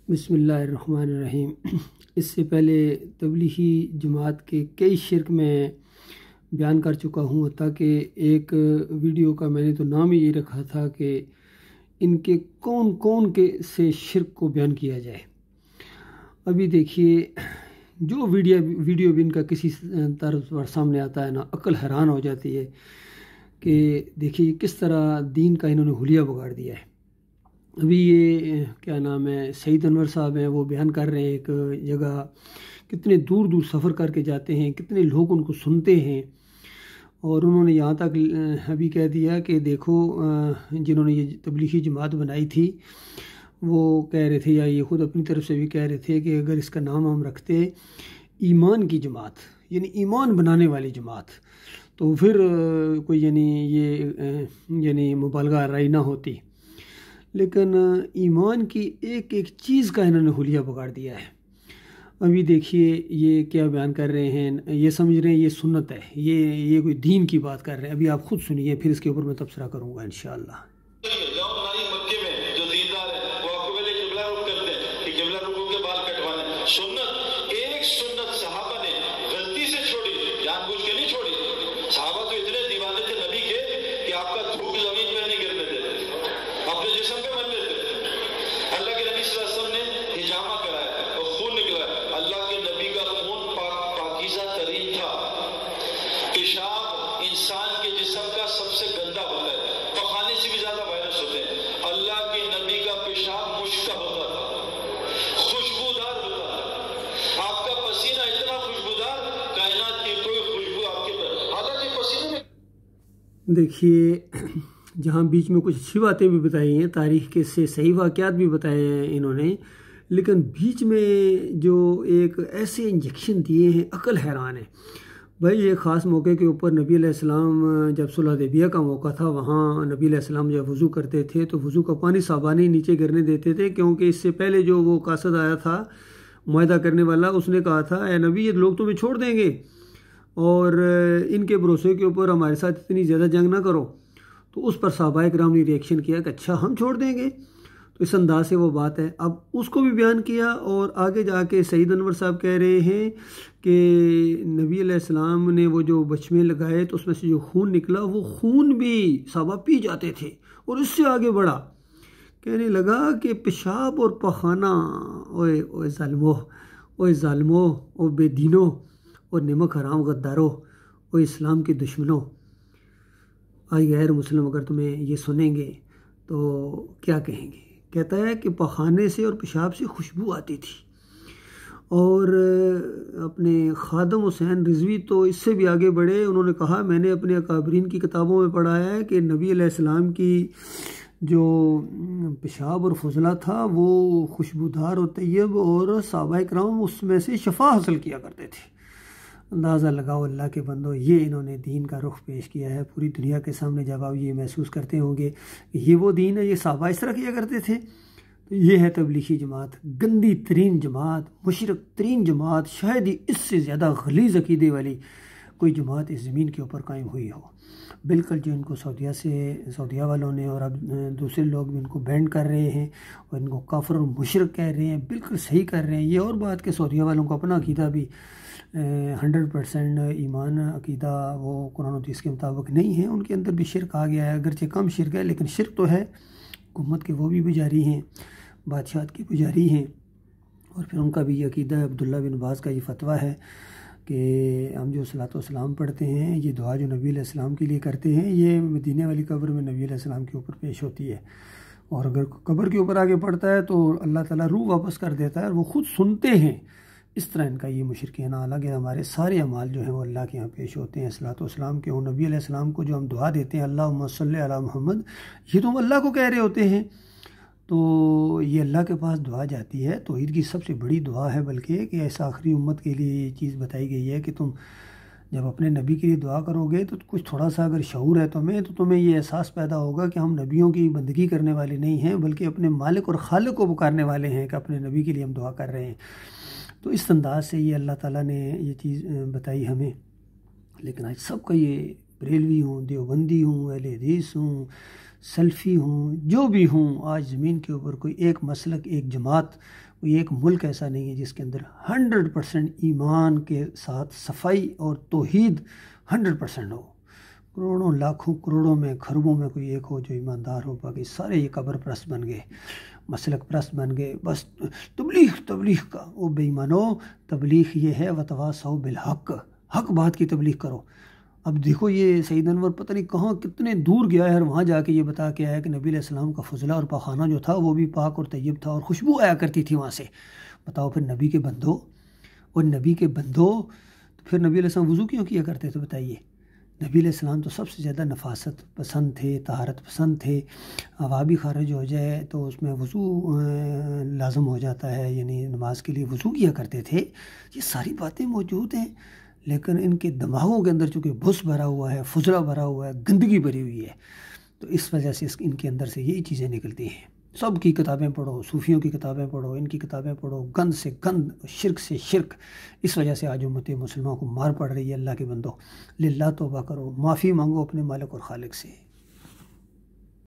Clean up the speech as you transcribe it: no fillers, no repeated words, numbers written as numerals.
بسم اللہ الرحمن الرحیم۔ اس سے پہلے تبلیغی جماعت کے کئی شرک میں بیان کر چکا ہوں، تاکہ ایک ویڈیو کا میں نے تو نام ہی یہ رکھا تھا کہ ان کے کون کون کے سے شرک کو بیان کیا جائے۔ ابھی دیکھیے، جو ویڈیو بھی ان کا کسی طرز پر سامنے آتا ہے نا، عقل حیران ہو جاتی ہے کہ دیکھیے کس طرح دین کا انہوں نے حلیہ بگاڑ دیا ہے۔ ابھی یہ کیا نام ہے، سعید انور صاحب ہیں، وہ بیان کر رہے ہیں ایک جگہ کتنے دور دور سفر کر کے جاتے ہیں، کتنے لوگ ان کو سنتے ہیں، اور انہوں نے یہاں تک ابھی کہہ دیا کہ دیکھو جنہوں نے یہ تبلیغی جماعت بنائی تھی وہ کہہ رہے تھے، یا یہ خود اپنی طرف سے بھی کہہ رہے تھے کہ اگر اس کا نام ہم رکھتے ایمان کی جماعت، یعنی ایمان بنانے والی جماعت، تو پھر کوئی یعنی مبالغہ آرائی نہ ہوتی۔ لیکن ایمان کی ایک ایک چیز کا انہوں نے حلیہ بگاڑ دیا ہے۔ ابھی دیکھیے یہ کیا بیان کر رہے ہیں، یہ سمجھ رہے ہیں یہ سنت ہے، یہ کوئی دین کی بات کر رہے ہیں۔ ابھی آپ خود سنیے، پھر اس کے اوپر میں تبصرہ کروں گا انشاءاللہ۔ دیکھیے، جہاں بیچ میں کچھ اچھی باتیں بھی بتائی ہیں، تاریخ کے سے صحیح واقعات بھی بتائے ہیں انہوں نے، لیکن بیچ میں جو ایک ایسے انجیکشن دیے ہیں، عقل حیران ہے۔ بھائی یہ خاص موقع کے اوپر نبی علیہ السلام جب صلح حدیبیہ کا موقع تھا، وہاں نبی علیہ السلام جب وضو کرتے تھے تو وضو کا پانی صابانی نیچے گرنے دیتے تھے، کیونکہ اس سے پہلے جو وہ قاصد آیا تھا معاہدہ کرنے والا، اس نے کہا تھا اے نبی، یہ لوگ تمہیں چھوڑ دیں گے اور ان کے بھروسے کے اوپر ہمارے ساتھ اتنی زیادہ جنگ نہ کرو۔ تو اس پر صحابہ کرام نے ریئیکشن کیا کہ اچھا ہم چھوڑ دیں گے، تو اس انداز سے وہ بات ہے۔ اب اس کو بھی بیان کیا، اور آگے جا کے سعید انور صاحب کہہ رہے ہیں کہ نبی علیہ السلام نے وہ جو بچمے لگائے تو اس میں سے جو خون نکلا، وہ خون بھی صحابہ پی جاتے تھے، اور اس سے آگے بڑھا، کہنے لگا کہ پیشاب اور پخانہ، اوے ظالمو، او بے دینو، اور نمک حرام غدارو، اور اسلام کے دشمنوں، آئی غیر مسلم اگر تمہیں یہ سنیں گے تو کیا کہیں گے؟ کہتا ہے کہ پخانے سے اور پیشاب سے خوشبو آتی تھی، اور اپنے خادم حسین رضوی تو اس سے بھی آگے بڑھے، انہوں نے کہا میں نے اپنے اکابرین کی کتابوں میں پڑھا ہے کہ نبی علیہ السلام کی جو پیشاب اور فضلہ تھا وہ خوشبودار اور طیب، اور صحابہ کرام اس میں سے شفا حاصل کیا کرتے تھے۔ اندازہ لگاؤ اللہ کے بندو، یہ انہوں نے دین کا رخ پیش کیا ہے پوری دنیا کے سامنے۔ جب آپ یہ محسوس کرتے ہوں گے کہ یہ وہ دین ہے، یہ صحابہ اس طرح کیا کرتے تھے، تو یہ ہے تبلیغی جماعت، گندی ترین جماعت، مشرک ترین جماعت، شاید ہی اس سے زیادہ غلیظ عقیدے والی کوئی جماعت اس زمین کے اوپر قائم ہوئی ہو۔ بالکل جو ان کو سعودیہ والوں نے اور اب دوسرے لوگ بھی ان کو بینڈ کر رہے ہیں اور ان کو کافر اور مشرک کہہ رہے ہیں، بالکل صحیح کر رہے ہیں۔ یہ اور بات کہ سعودیہ والوں کو اپنا عقیدہ بھی 100% ایمان عقیدہ وہ قرآن و حدیث کے مطابق نہیں ہے، ان کے اندر بھی شرک آ گیا ہے، اگرچہ کم شرک ہے لیکن شرک تو ہے۔ حکومت کے وہ بھی پجاری ہیں، بادشاہت کے پجاری ہیں، اور پھر ان کا بھی یہ عقیدہ ہے۔ عبداللہ بن باز کا یہ فتویٰ ہے کہ ہم جو صلاۃ و سلام پڑھتے ہیں، یہ دعا جو نبی علیہ السلام کے لیے کرتے ہیں، یہ مدینے والی قبر میں نبی علیہ السلام کے اوپر پیش ہوتی ہے، اور اگر قبر کے اوپر آگے پڑھتا ہے تو اللہ تعالیٰ روح واپس کر دیتا ہے، اور وہ خود سنتے ہیں۔ اس طرح ان کا یہ مشرکین، حالانکہ ہمارے سارے اعمال جو ہیں وہ اللہ کے یہاں پیش ہوتے ہیں، صلاۃ و سلام کے ہوں۔ نبی علیہ السلام کو جو ہم دعا دیتے ہیں اللہم صلی علی محمد، یہ تو ہم اللہ کو کہہ رہے ہوتے ہیں، تو یہ اللہ کے پاس دعا جاتی ہے۔ توحید کی سب سے بڑی دعا ہے، بلکہ کہ ایسا آخری امت کے لیے یہ چیز بتائی گئی ہے کہ تم جب اپنے نبی کے لیے دعا کرو گے تو کچھ تھوڑا سا اگر شعور ہے تمہیں، تو تمہیں یہ احساس پیدا ہوگا کہ ہم نبیوں کی بندگی کرنے والے نہیں ہیں، بلکہ اپنے مالک اور خالق کو پکارنے والے ہیں، کہ اپنے نبی کے لیے ہم دعا کر رہے ہیں۔ تو اس انداز سے یہ اللہ تعالیٰ نے یہ چیز بتائی ہمیں۔ لیکن آج سب کا یہ بریلوی ہوں، دیوبندی ہوں، اہل حدیث ہوں، سلفی ہوں، جو بھی ہوں، آج زمین کے اوپر کوئی ایک مسلک، ایک جماعت، کوئی ایک ملک ایسا نہیں ہے جس کے اندر 100% ایمان کے ساتھ صفائی اور توحید 100% ہو۔ کروڑوں، لاکھوں، کروڑوں میں، خربوں میں کوئی ایک ہو جو ایماندار ہو، باقی سارے یہ قبر پرست بن گئے، مسلک پرست بن گئے، بس تبلیغ کا۔ وہ بے ایمانو، تبلیغ یہ ہے وتواصوا بالحق، حق بات کی تبلیغ کرو۔ اب دیکھو یہ سید انور پتہ نہیں کہاں کتنے دور گیا ہے اور وہاں جا کے یہ بتا کے آیا کہ نبی علیہ السلام کا فضلہ اور پاخانہ جو تھا وہ بھی پاک اور طیب تھا اور خوشبو آیا کرتی تھی وہاں سے۔ بتاؤ پھر نبی کے بندو، پھر نبی علیہ السلام وضو کیوں کیا کرتے تھے بتائیے؟ نبی علیہ السلام تو سب سے زیادہ نفاست پسند تھے، طہارت پسند تھے۔ ہوا بھی خارج ہو جائے تو اس میں وضو لازم ہو جاتا ہے، یعنی نماز کے لیے وضو کیا کرتے تھے۔ یہ ساری باتیں موجود ہیں، لیکن ان کے دماغوں کے اندر چونکہ بھس بھرا ہوا ہے، فضلہ بھرا ہوا ہے، گندگی بھری ہوئی ہے، تو اس وجہ سے ان کے اندر سے یہی چیزیں نکلتی ہیں۔ سب کی کتابیں پڑھو، صوفیوں کی کتابیں پڑھو، ان کی کتابیں پڑھو، گند سے گند، شرک سے شرک۔ اس وجہ سے آج امت مسلموں کو مار پڑ رہی ہے۔ اللہ کے بندو، للہ توبہ کرو، معافی مانگو اپنے مالک اور خالق سے۔